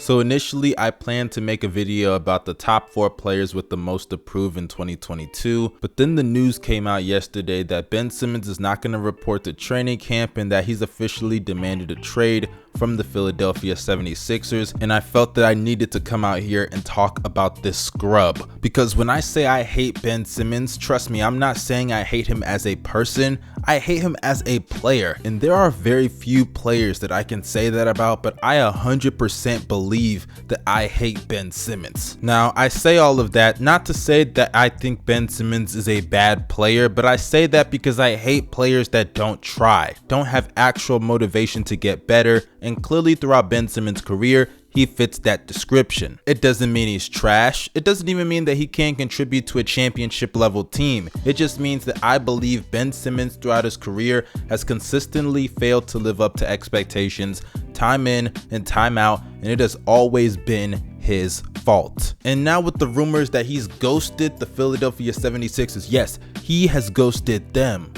So initially I planned to make a video about the top 4 players with the most approved in 2022, but then the news came out yesterday that Ben Simmons is not going to report to training camp and that he's officially demanded a trade from the Philadelphia 76ers, and I felt that I needed to come out here and talk about this scrub. Because when I say I hate Ben Simmons, trust me, I'm not saying I hate him as a person, I hate him as a player. And there are very few players that I can say that about, but I 100% believe that I hate Ben Simmons. Now, I say all of that not to say that I think Ben Simmons is a bad player, but I say that because I hate players that don't try, don't have actual motivation to get better, and clearly throughout Ben Simmons' career, he fits that description. It doesn't mean he's trash. It doesn't even mean that he can't contribute to a championship level team. It just means that I believe Ben Simmons throughout his career has consistently failed to live up to expectations time in and time out, and it has always been his fault. And now with the rumors that he's ghosted the Philadelphia 76ers, yes, he has ghosted them.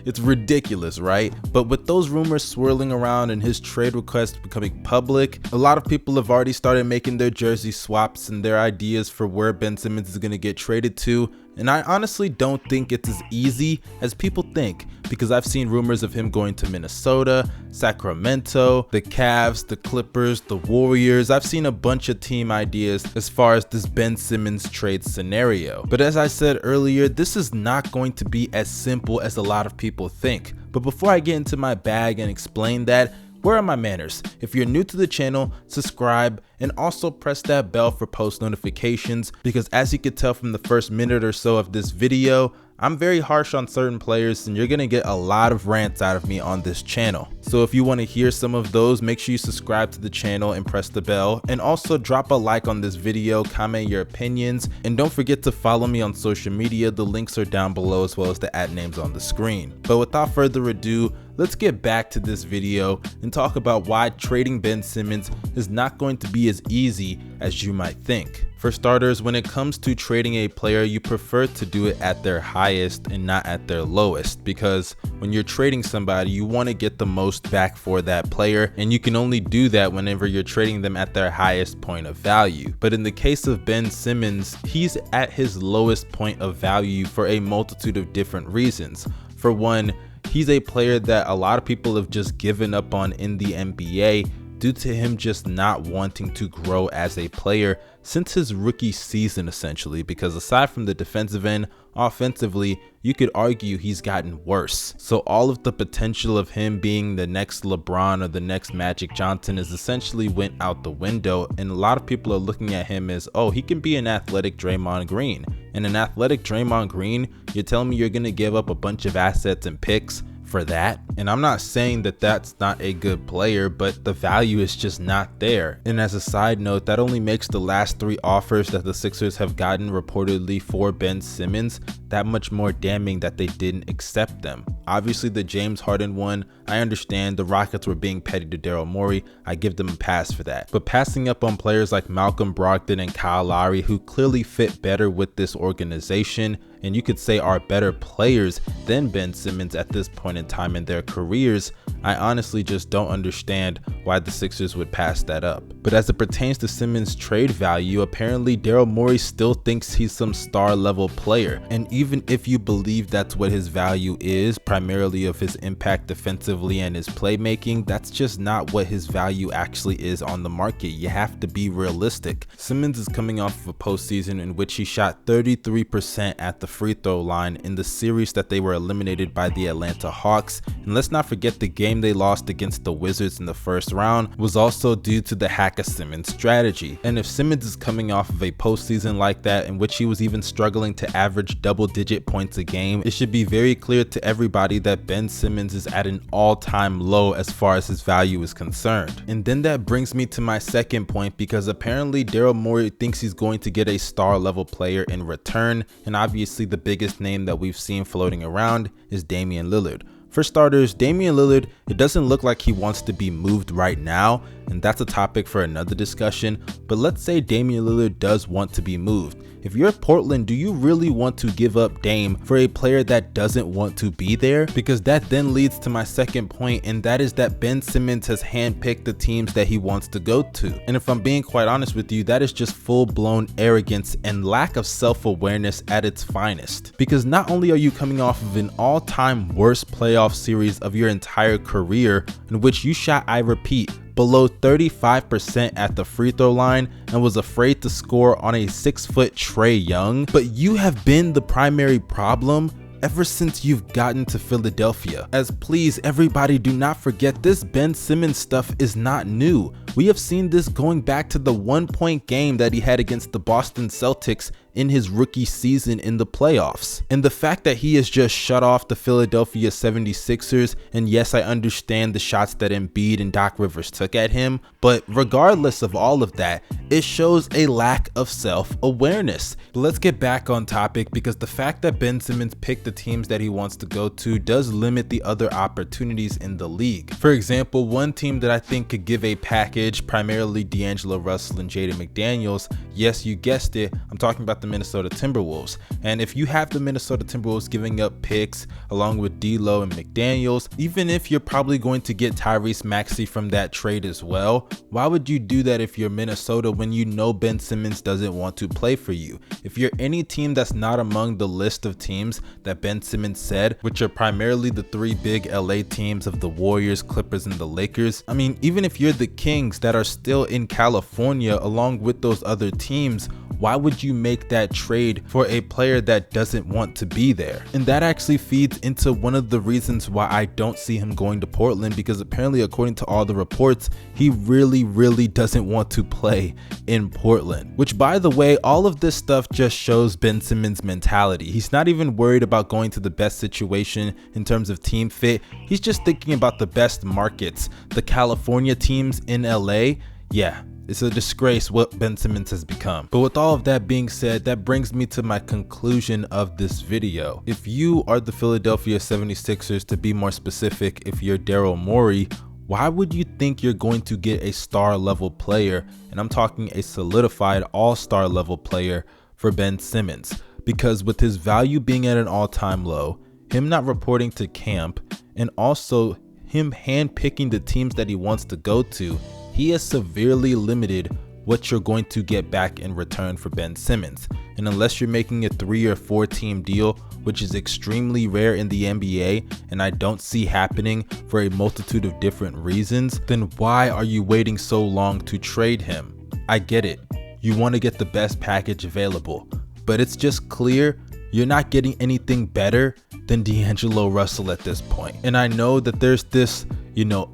It's ridiculous, right? But with those rumors swirling around and his trade request becoming public, a lot of people have already started making their jersey swaps and their ideas for where Ben Simmons is going to get traded to. And I honestly don't think it's as easy as people think, because I've seen rumors of him going to Minnesota, Sacramento, the Cavs, the Clippers, the Warriors. I've seen a bunch of team ideas as far as this Ben Simmons trade scenario. But as I said earlier, this is not going to be as simple as a lot of people think. But before I get into my bag and explain that, where are my manners? If you're new to the channel, subscribe and also press that bell for post notifications, because as you can tell from the first minute or so of this video, I'm very harsh on certain players and you're gonna get a lot of rants out of me on this channel. So if you want to hear some of those, make sure you subscribe to the channel and press the bell, and also drop a like on this video, comment your opinions, and don't forget to follow me on social media. The links are down below as well as the @names on the screen. But without further ado, let's get back to this video and talk about why trading Ben Simmons is not going to be as easy as you might think. For starters, when it comes to trading a player, you prefer to do it at their highest and not at their lowest, because when you're trading somebody, you want to get the most back for that player, and you can only do that whenever you're trading them at their highest point of value. But in the case of Ben Simmons, he's at his lowest point of value for a multitude of different reasons. For one, he's a player that a lot of people have just given up on in the NBA due to him just not wanting to grow as a player since his rookie season, essentially, because aside from the defensive end, offensively, you could argue he's gotten worse. So all of the potential of him being the next LeBron or the next Magic Johnson is essentially went out the window, and a lot of people are looking at him as, oh, he can be an athletic Draymond Green. And an athletic Draymond Green, you're telling me you're going to give up a bunch of assets and picks for that? And I'm not saying that that's not a good player, but the value is just not there. And as a side note, that only makes the last 3 offers that the Sixers have gotten reportedly for Ben Simmons that much more damning that they didn't accept them. Obviously the James Harden one, I understand the Rockets were being petty to Daryl Morey, I give them a pass for that. But passing up on players like Malcolm Brogdon and Kyle Lowry, who clearly fit better with this organization, and you could say are better players than Ben Simmons at this point in time in their careers, I honestly just don't understand why the Sixers would pass that up. But as it pertains to Simmons' trade value, apparently Daryl Morey still thinks he's some star level player. And even if you believe that's what his value is, primarily of his impact defensively and his playmaking, that's just not what his value actually is on the market. You have to be realistic. Simmons is coming off of a postseason in which he shot 33% at the free throw line in the series that they were eliminated by the Atlanta Hawks. And let's not forget the game they lost against the Wizards in the first round was also due to the hack of Simmons strategy. And if Simmons is coming off of a postseason like that, in which he was even struggling to average double-digit points a game, it should be very clear to everybody that Ben Simmons is at an all-time low as far as his value is concerned. And then that brings me to my second point, because apparently Daryl Morey thinks he's going to get a star level player in return, and obviously the biggest name that we've seen floating around is Damian Lillard. For starters, Damian Lillard, it doesn't look like he wants to be moved right now, and that's a topic for another discussion, but let's say Damian Lillard does want to be moved. If you're Portland, do you really want to give up Dame for a player that doesn't want to be there? Because that then leads to my second point, and that is that Ben Simmons has handpicked the teams that he wants to go to. And if I'm being quite honest with you, that is just full-blown arrogance and lack of self-awareness at its finest. Because not only are you coming off of an all-time worst playoff series of your entire career, in which you shot, I repeat, below 35% at the free throw line and was afraid to score on a 6-foot Trae Young, but you have been the primary problem ever since you've gotten to Philadelphia. As please everybody do not forget, this Ben Simmons stuff is not new. We have seen this going back to the 1-point game that he had against the Boston Celtics in his rookie season in the playoffs. And the fact that he has just shut off the Philadelphia 76ers, and yes, I understand the shots that Embiid and Doc Rivers took at him, but regardless of all of that, it shows a lack of self-awareness. But let's get back on topic, because the fact that Ben Simmons picked the teams that he wants to go to does limit the other opportunities in the league. For example, one team that I think could give a package, primarily D'Angelo Russell and Jaden McDaniels, yes, you guessed it, I'm talking about the Minnesota Timberwolves. And if you have the Minnesota Timberwolves giving up picks along with D'Lo and McDaniels, even if you're probably going to get Tyrese Maxey from that trade as well, why would you do that if you're Minnesota when you know Ben Simmons doesn't want to play for you? If you're any team that's not among the list of teams that Ben Simmons said, which are primarily the 3 big LA teams of the Warriors, Clippers, and the Lakers, I mean, even if you're the Kings that are still in California along with those other teams, why would you make that trade for a player that doesn't want to be there? And that actually feeds into one of the reasons why I don't see him going to Portland, because apparently, according to all the reports, he really doesn't want to play in Portland. Which, by the way, all of this stuff just shows Ben Simmons' mentality. He's not even worried about going to the best situation in terms of team fit. He's just thinking about the best markets. The California teams in LA, yeah. It's a disgrace what Ben Simmons has become. But with all of that being said, that brings me to my conclusion of this video. If you are the Philadelphia 76ers, to be more specific, if you're Daryl Morey, why would you think you're going to get a star level player, and I'm talking a solidified all-star level player, for Ben Simmons? Because with his value being at an all-time low, him not reporting to camp, and also him handpicking the teams that he wants to go to, he has severely limited what you're going to get back in return for Ben Simmons. And unless you're making a 3 or 4 team deal, which is extremely rare in the NBA, and I don't see happening for a multitude of different reasons, then why are you waiting so long to trade him? I get it. You want to get the best package available, but it's just clear you're not getting anything better than D'Angelo Russell at this point. And I know that there's this,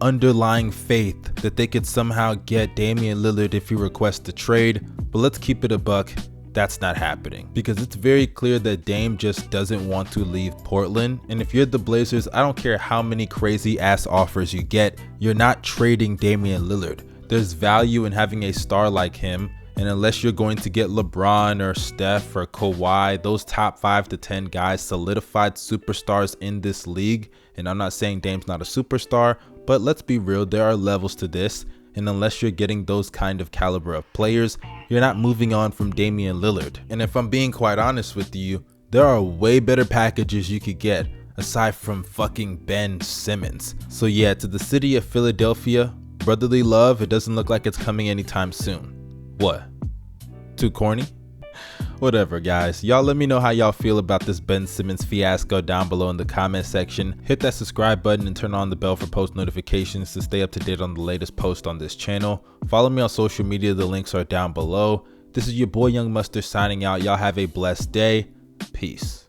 underlying faith that they could somehow get Damian Lillard if he requests a trade, but let's keep it a buck. That's not happening, because it's very clear that Dame just doesn't want to leave Portland. And if you're the Blazers, I don't care how many crazy ass offers you get, you're not trading Damian Lillard. There's value in having a star like him. And unless you're going to get LeBron or Steph or Kawhi, those top 5 to 10 guys, solidified superstars in this league, and I'm not saying Dame's not a superstar, but let's be real, there are levels to this. And unless you're getting those kind of caliber of players, you're not moving on from Damian Lillard. And if I'm being quite honest with you, there are way better packages you could get aside from fucking Ben Simmons. So yeah, to the city of Philadelphia, brotherly love, it doesn't look like it's coming anytime soon. What? Too corny? Whatever, guys. Y'all let me know how y'all feel about this Ben Simmons fiasco down below in the comment section. Hit that subscribe button and turn on the bell for post notifications to stay up to date on the latest post on this channel. Follow me on social media. The links are down below. This is your boy Young Mustard signing out. Y'all have a blessed day. Peace.